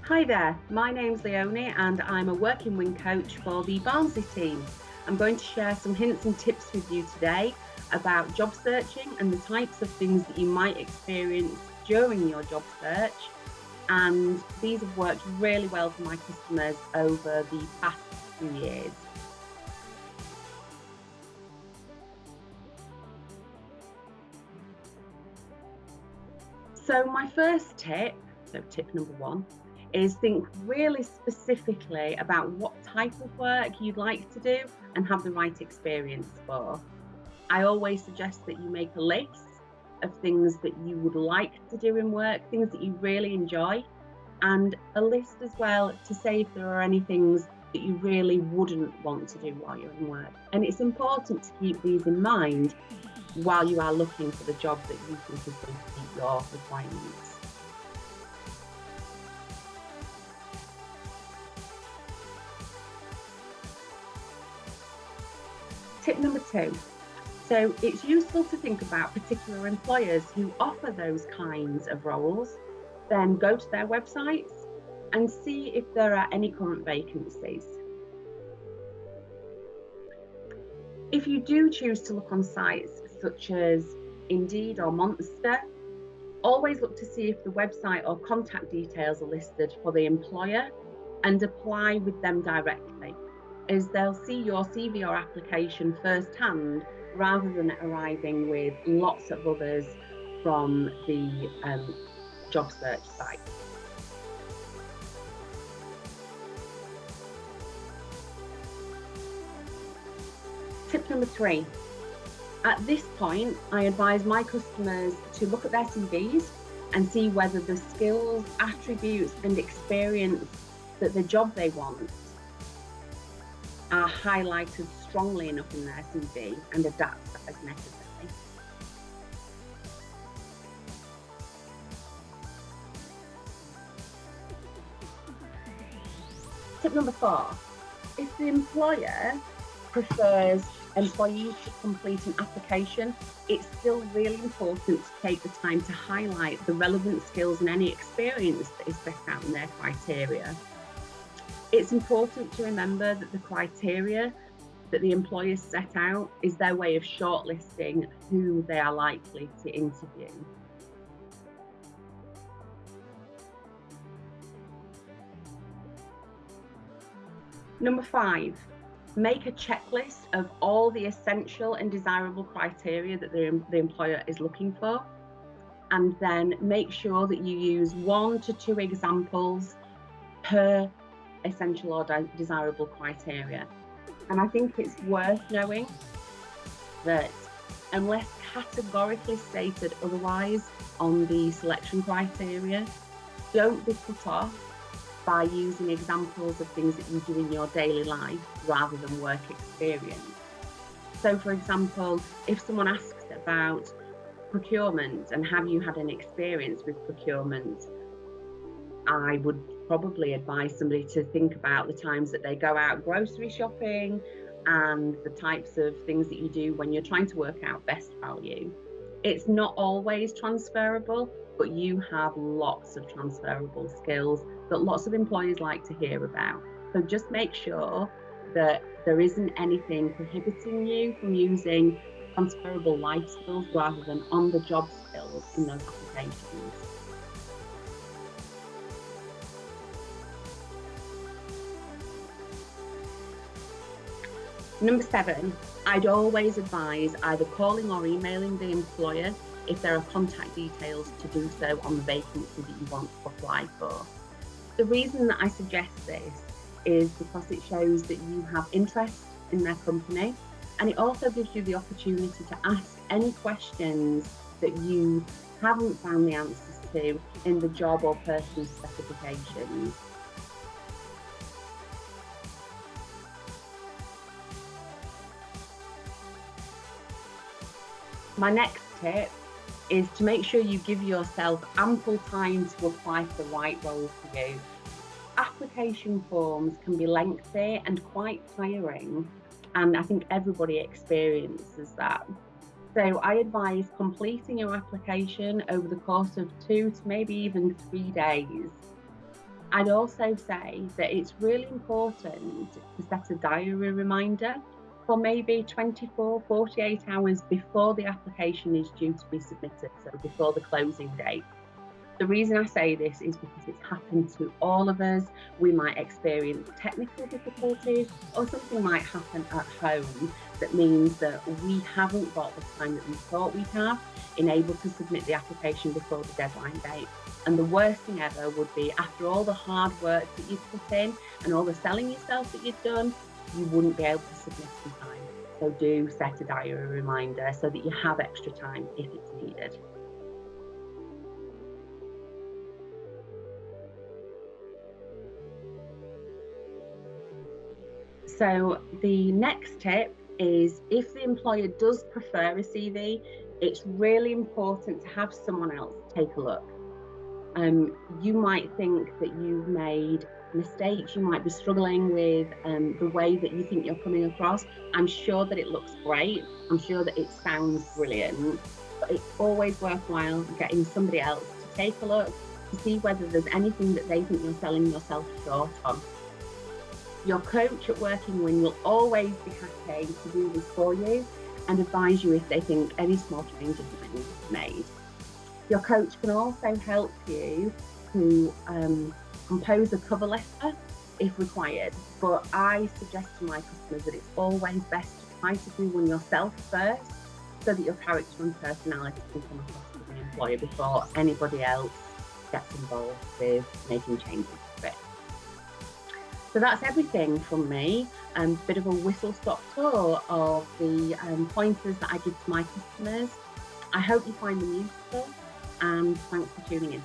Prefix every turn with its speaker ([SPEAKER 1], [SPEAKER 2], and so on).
[SPEAKER 1] Hi there, my name's Leonie and I'm a working wing coach for the Barnsley team. I'm going to share some hints and tips with you today about job searching and the types of things that you might experience during your job search. And these have worked really well for my customers over the past few years. So my first tip, so tip number one, is think really specifically about what type of work you'd like to do and have the right experience for. I always suggest that you make a list of things that you would like to do in work, things that you really enjoy, and a list as well to say if there are any things that you really wouldn't want to do while you're in work. And it's important to keep these in mind while you are looking for the job that you think is going to meet your requirements. Tip number two. So it's useful to think about particular employers who offer those kinds of roles, then go to their websites and see if there are any current vacancies. If you do choose to look on sites such as Indeed or Monster, always look to see if the website or contact details are listed for the employer and apply with them directly, as they'll see your CV or application firsthand rather than arriving with lots of others from the job search site. Tip number three. At this point, I advise my customers to look at their CVs and see whether the skills, attributes, and experience that the job they want are highlighted strongly enough in their CV and adapt as necessary. Tip number four. If the employer prefers employees to complete an application, it's still really important to take the time to highlight the relevant skills and any experience that is set out in their criteria. It's important to remember that the criteria that the employers set out is their way of shortlisting who they are likely to interview. Number five, make a checklist of all the essential and desirable criteria that the employer is looking for, and then make sure that you use 1 to 2 examples per essential or desirable criteria. And I think it's worth knowing that unless categorically stated otherwise on the selection criteria, don't be put off by using examples of things that you do in your daily life rather than work experience. So for example, if someone asks about procurement and have you had an experience with procurement, I would probably advise somebody to think about the times that they go out grocery shopping and the types of things that you do when you're trying to work out best value. It's not always transferable, but you have lots of transferable skills that lots of employers like to hear about. So just make sure that there isn't anything prohibiting you from using transferable life skills rather than on-the-job skills in those applications. Number 7, I'd always advise either calling or emailing the employer if there are contact details to do so on the vacancy that you want to apply for. The reason that I suggest this is because it shows that you have interest in their company, and it also gives you the opportunity to ask any questions that you haven't found the answers to in the job or person specifications. My next tip is to make sure you give yourself ample time to apply for the right role for you. Application forms can be lengthy and quite tiring, and I think everybody experiences that. So I advise completing your application over the course of 2 to maybe even 3 days. I'd also say that it's really important to set a diary reminder for maybe 24, 48 hours before the application is due to be submitted, so before the closing date. The reason I say this is because it's happened to all of us. We might experience technical difficulties, or something might happen at home that means that we haven't got the time that we thought we'd have in able to submit the application before the deadline date. And the worst thing ever would be, after all the hard work that you've put in and all the selling yourself that you've done, you wouldn't be able to submit in time. So do set a diary reminder so that you have extra time if it's needed. So the next tip is, if the employer does prefer a CV, it's really important to have someone else take a look. You might think that you've made mistakes, you might be struggling with the way that you think you're coming across. I'm sure that it looks great, I'm sure that it sounds brilliant, but it's always worthwhile getting somebody else to take a look to see whether there's anything that they think you're selling yourself short on. Your coach at Working Win will always be happy to do this for you and advise you if they think any small changes might need to be made. Your coach can also help you to compose a cover letter if required, but I suggest to my customers that it's always best to try to do one yourself first, so that your character and personality can come across to the employer before anybody else gets involved with making changes to it. So that's everything from me. Bit of a whistle-stop tour of the pointers that I give to my customers. I hope you find them useful, and thanks for tuning in.